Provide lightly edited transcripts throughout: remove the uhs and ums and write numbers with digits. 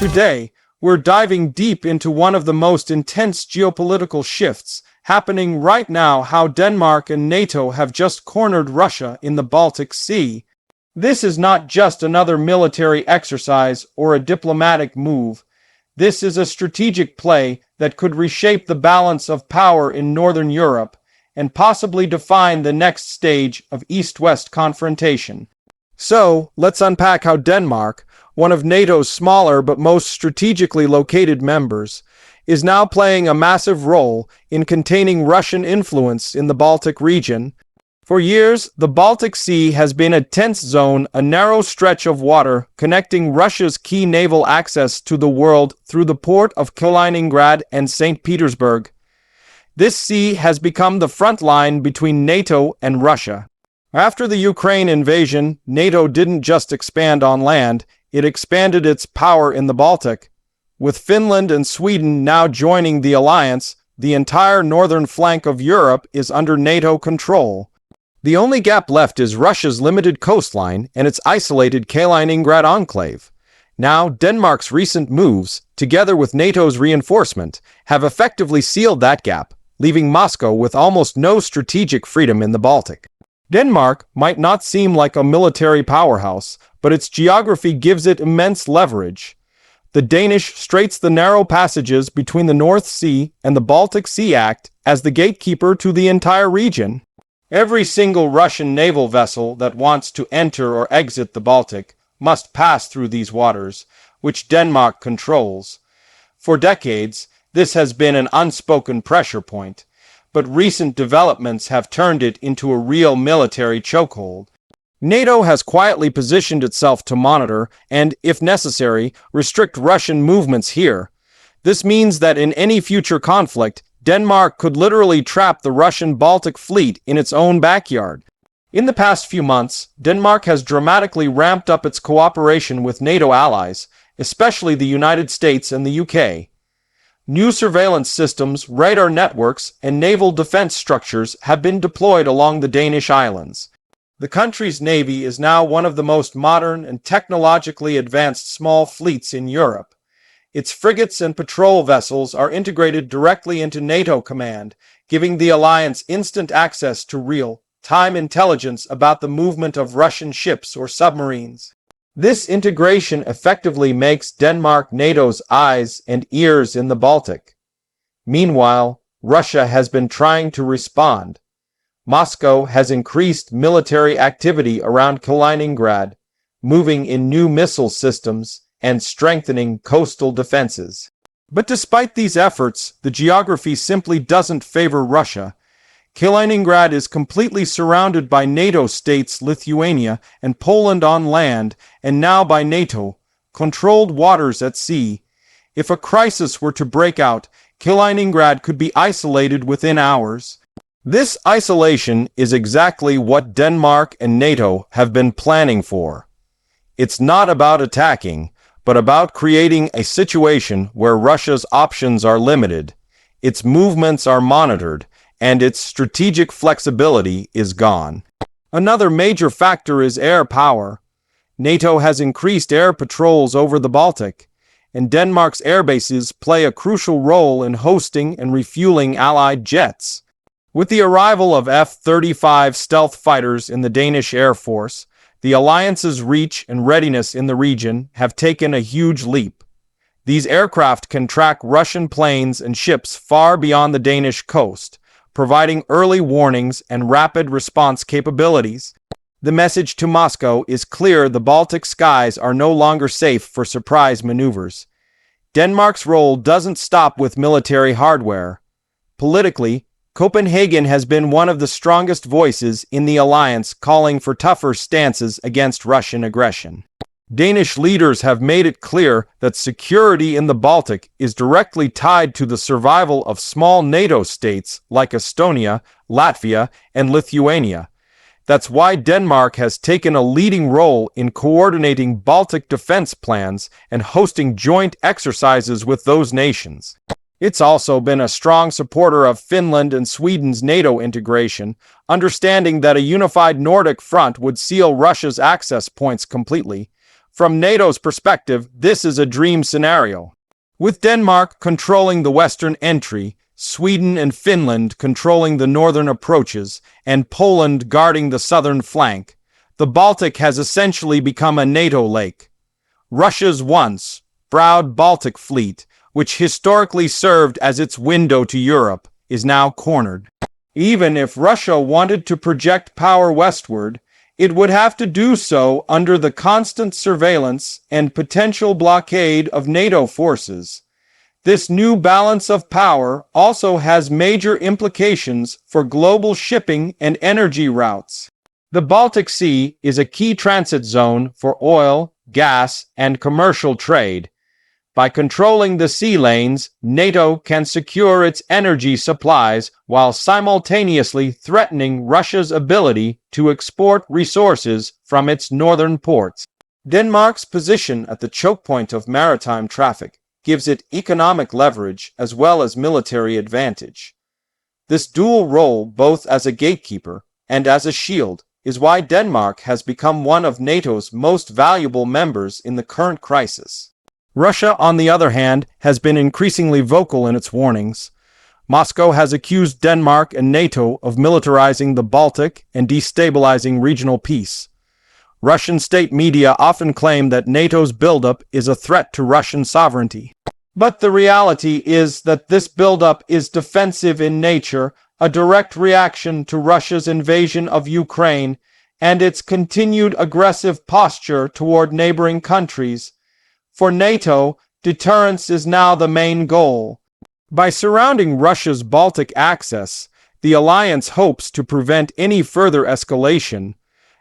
Today, we're diving deep into one of the most intense geopolitical shifts happening right now: how Denmark and NATO have just cornered Russia in the Baltic Sea. This is not just another military exercise or a diplomatic move. This is a strategic play that could reshape the balance of power in Northern Europe and possibly define the next stage of East-West confrontation. So, let's unpack how Denmark, one of NATO's smaller but most strategically located members, is now playing a massive role in containing Russian influence in the Baltic region. For years, the Baltic Sea has been a tense zone, a narrow stretch of water connecting Russia's key naval access to the world through the port of Kaliningrad and St. Petersburg. This sea has become the front line between NATO and Russia. After the Ukraine invasion, NATO didn't just expand on land, it expanded its power in the Baltic. With Finland and Sweden now joining the alliance, the entire northern flank of Europe is under NATO control. The only gap left is Russia's limited coastline and its isolated Kaliningrad enclave. Now, Denmark's recent moves, together with NATO's reinforcement, have effectively sealed that gap, leaving Moscow with almost no strategic freedom in the Baltic. Denmark might not seem like a military powerhouse, but its geography gives it immense leverage. The Danish Straits, the narrow passages between the North Sea and the Baltic Sea, act as the gatekeeper to the entire region. Every single Russian naval vessel that wants to enter or exit the Baltic must pass through these waters, which Denmark controls. For decades, this has been an unspoken pressure point, but recent developments have turned it into a real military chokehold. NATO has quietly positioned itself to monitor and, if necessary, restrict Russian movements here. This means that in any future conflict, Denmark could literally trap the Russian Baltic fleet in its own backyard. In the past few months, Denmark has dramatically ramped up its cooperation with NATO allies, especially the United States and the UK. New surveillance systems, radar networks, and naval defense structures have been deployed along the Danish islands. The country's navy is now one of the most modern and technologically advanced small fleets in Europe. Its frigates and patrol vessels are integrated directly into NATO command, giving the alliance instant access to real-time intelligence about the movement of Russian ships or submarines. This integration effectively makes Denmark NATO's eyes and ears in the Baltic. Meanwhile, Russia has been trying to respond. Moscow has increased military activity around Kaliningrad, moving in new missile systems and strengthening coastal defenses. But despite these efforts, the geography simply doesn't favor Russia. Kaliningrad is completely surrounded by NATO states Lithuania and Poland on land, and now by NATO-controlled waters at sea. If a crisis were to break out, Kaliningrad could be isolated within hours. This isolation is exactly what Denmark and NATO have been planning for. It's not about attacking, but about creating a situation where Russia's options are limited, its movements are monitored, and its strategic flexibility is gone. Another major factor is air power. NATO has increased air patrols over the Baltic, and Denmark's airbases play a crucial role in hosting and refueling Allied jets. With the arrival of F-35 stealth fighters in the Danish Air Force, the alliance's reach and readiness in the region have taken a huge leap. These aircraft can track Russian planes and ships far beyond the Danish coast, providing early warnings and rapid response capabilities. The message to Moscow is clear: the Baltic skies are no longer safe for surprise maneuvers. Denmark's role doesn't stop with military hardware. Politically, Copenhagen has been one of the strongest voices in the alliance, calling for tougher stances against Russian aggression. Danish leaders have made it clear that security in the Baltic is directly tied to the survival of small NATO states like Estonia, Latvia, and Lithuania. That's why Denmark has taken a leading role in coordinating Baltic defense plans and hosting joint exercises with those nations. It's also been a strong supporter of Finland and Sweden's NATO integration, understanding that a unified Nordic front would seal Russia's access points completely. From NATO's perspective, this is a dream scenario. With Denmark controlling the western entry, Sweden and Finland controlling the northern approaches, and Poland guarding the southern flank, the Baltic has essentially become a NATO lake. Russia's once proud Baltic fleet, which historically served as its window to Europe, is now cornered. Even if Russia wanted to project power westward, it would have to do so under the constant surveillance and potential blockade of NATO forces. This new balance of power also has major implications for global shipping and energy routes. The Baltic Sea is a key transit zone for oil, gas, and commercial trade. By controlling the sea lanes, NATO can secure its energy supplies while simultaneously threatening Russia's ability to export resources from its northern ports. Denmark's position at the choke point of maritime traffic gives it economic leverage as well as military advantage. This dual role, both as a gatekeeper and as a shield, is why Denmark has become one of NATO's most valuable members in the current crisis. Russia, on the other hand, has been increasingly vocal in its warnings. Moscow has accused Denmark and NATO of militarizing the Baltic and destabilizing regional peace. Russian state media often claim that NATO's buildup is a threat to Russian sovereignty. But the reality is that this buildup is defensive in nature, a direct reaction to Russia's invasion of Ukraine and its continued aggressive posture toward neighboring countries. For NATO, deterrence is now the main goal. By surrounding Russia's Baltic access, the alliance hopes to prevent any further escalation.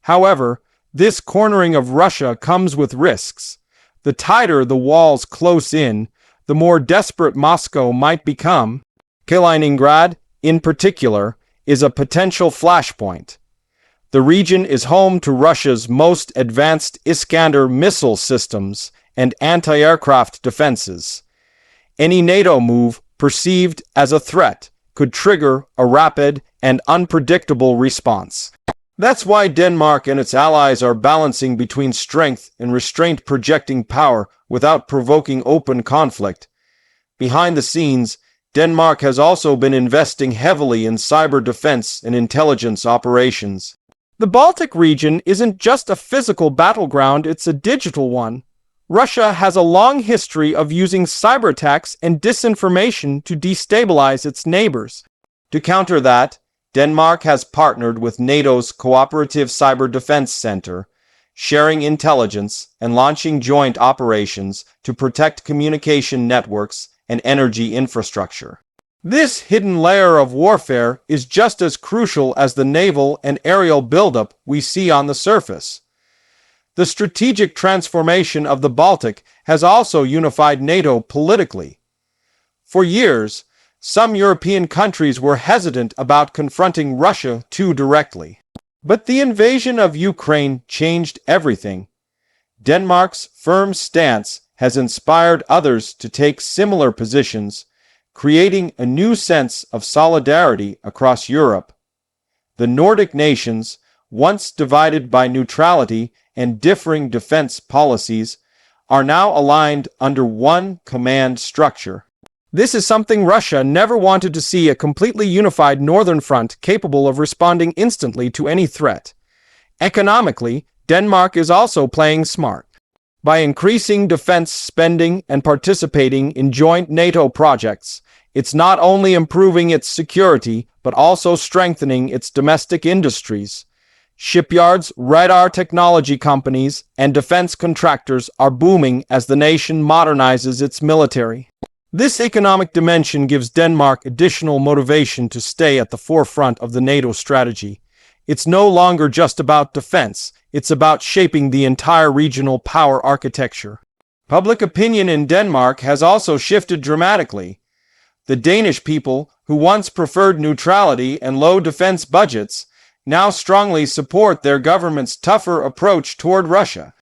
However, this cornering of Russia comes with risks. The tighter the walls close in, the more desperate Moscow might become. Kaliningrad, in particular, is a potential flashpoint. The region is home to Russia's most advanced Iskander missile systems and anti-aircraft defenses. Any NATO move perceived as a threat could trigger a rapid and unpredictable response. That's why Denmark and its allies are balancing between strength and restraint, projecting power without provoking open conflict. Behind the scenes, Denmark has also been investing heavily in cyber defense and intelligence operations. The Baltic region isn't just a physical battleground, it's a digital one. Russia has a long history of using cyber attacks and disinformation to destabilize its neighbors. To counter that, Denmark has partnered with NATO's Cooperative Cyber Defense Center, sharing intelligence and launching joint operations to protect communication networks and energy infrastructure. This hidden layer of warfare is just as crucial as the naval and aerial buildup we see on the surface. The strategic transformation of the Baltic has also unified NATO politically. For years, some European countries were hesitant about confronting Russia too directly. But the invasion of Ukraine changed everything. Denmark's firm stance has inspired others to take similar positions, creating a new sense of solidarity across Europe. The Nordic nations, once divided by neutrality and differing defense policies, are now aligned under one command structure. This is something Russia never wanted to see: a completely unified northern front capable of responding instantly to any threat. Economically, Denmark is also playing smart. By increasing defense spending and participating in joint NATO projects, it's not only improving its security, but also strengthening its domestic industries. Shipyards, radar technology companies, and defense contractors are booming as the nation modernizes its military. This economic dimension gives Denmark additional motivation to stay at the forefront of the NATO strategy. It's no longer just about defense, it's about shaping the entire regional power architecture. Public opinion in Denmark has also shifted dramatically. The Danish people, who once preferred neutrality and low defense budgets, now strongly support their government's tougher approach toward Russia.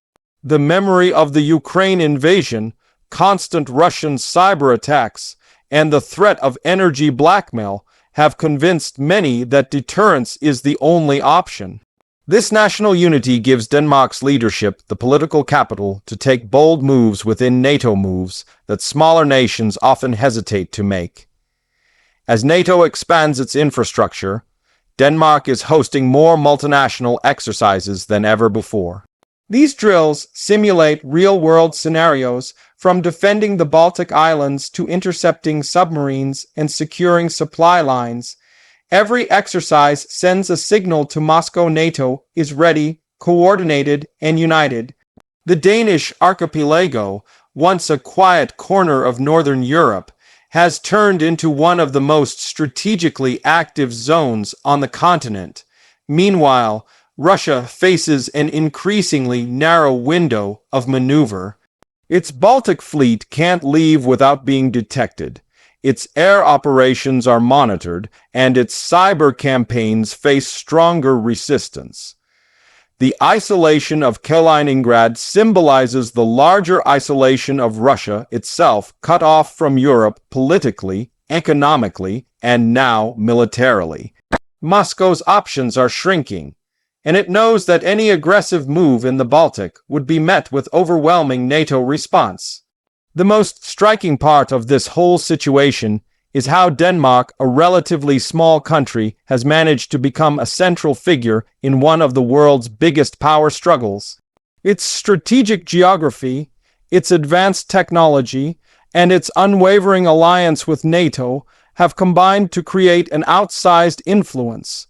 The memory of the Ukraine invasion, constant Russian cyber attacks, and the threat of energy blackmail have convinced many that deterrence is the only option. This national unity gives Denmark's leadership the political capital to take bold moves within NATO moves that smaller nations often hesitate to make. As NATO expands its infrastructure, Denmark is hosting more multinational exercises than ever before. These drills simulate real-world scenarios, from defending the Baltic Islands to intercepting submarines and securing supply lines. Every exercise sends a signal to Moscow. NATO is ready, coordinated, and united. The Danish archipelago, once a quiet corner of northern Europe, has turned into one of the most strategically active zones on the continent. Meanwhile, Russia faces an increasingly narrow window of maneuver. Its Baltic fleet can't leave without being detected. Its air operations are monitored, and its cyber campaigns face stronger resistance. The isolation of Kaliningrad symbolizes the larger isolation of Russia itself, cut off from Europe politically, economically, and now militarily. Moscow's options are shrinking, and it knows that any aggressive move in the Baltic would be met with overwhelming NATO response. The most striking part of this whole situation is how Denmark, a relatively small country, has managed to become a central figure in one of the world's biggest power struggles. Its strategic geography, its advanced technology, and its unwavering alliance with NATO have combined to create an outsized influence.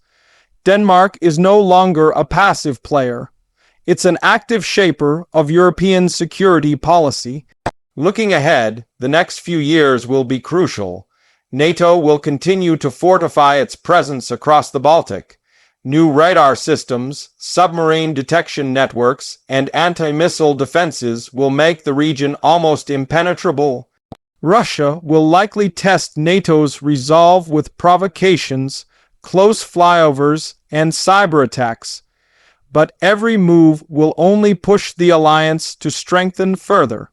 Denmark is no longer a passive player. It's an active shaper of European security policy. Looking ahead, the next few years will be crucial. NATO will continue to fortify its presence across the Baltic. New radar systems, submarine detection networks, and anti-missile defenses will make the region almost impenetrable. Russia will likely test NATO's resolve with provocations, close flyovers, and cyber attacks. But every move will only push the alliance to strengthen further.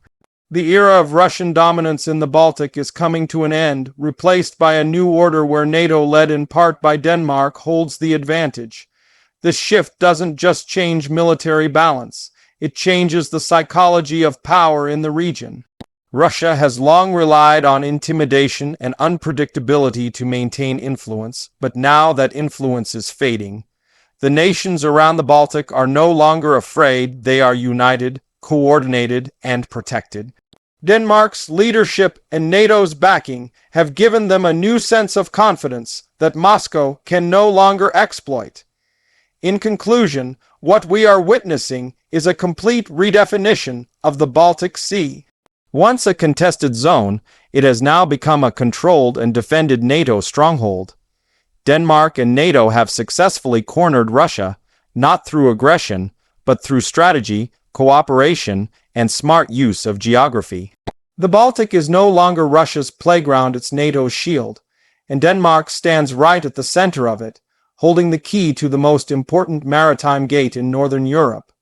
The era of Russian dominance in the Baltic is coming to an end, replaced by a new order where NATO, led in part by Denmark, holds the advantage. This shift doesn't just change military balance, it changes the psychology of power in the region. Russia has long relied on intimidation and unpredictability to maintain influence, but now that influence is fading. The nations around the Baltic are no longer afraid, they are united, coordinated, and protected. Denmark's leadership and NATO's backing have given them a new sense of confidence that Moscow can no longer exploit. In conclusion, what we are witnessing is a complete redefinition of the Baltic Sea. Once a contested zone, it has now become a controlled and defended NATO stronghold. Denmark and NATO have successfully cornered Russia, not through aggression, but through strategy, cooperation, and smart use of geography. The Baltic is no longer Russia's playground, it's NATO's shield, and Denmark stands right at the center of it, holding the key to the most important maritime gate in Northern Europe.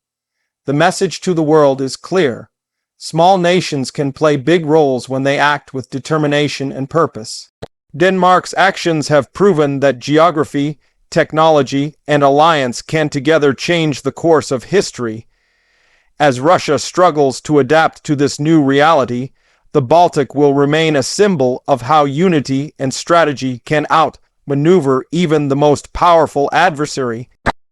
The message to the world is clear. Small nations can play big roles when they act with determination and purpose. Denmark's actions have proven that geography, technology, and alliance can together change the course of history. As Russia struggles to adapt to this new reality, the Baltic will remain a symbol of how unity and strategy can outmaneuver even the most powerful adversary.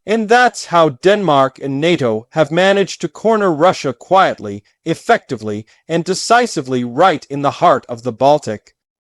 And that's how Denmark and NATO have managed to corner Russia quietly, effectively, and decisively right in the heart of the Baltic.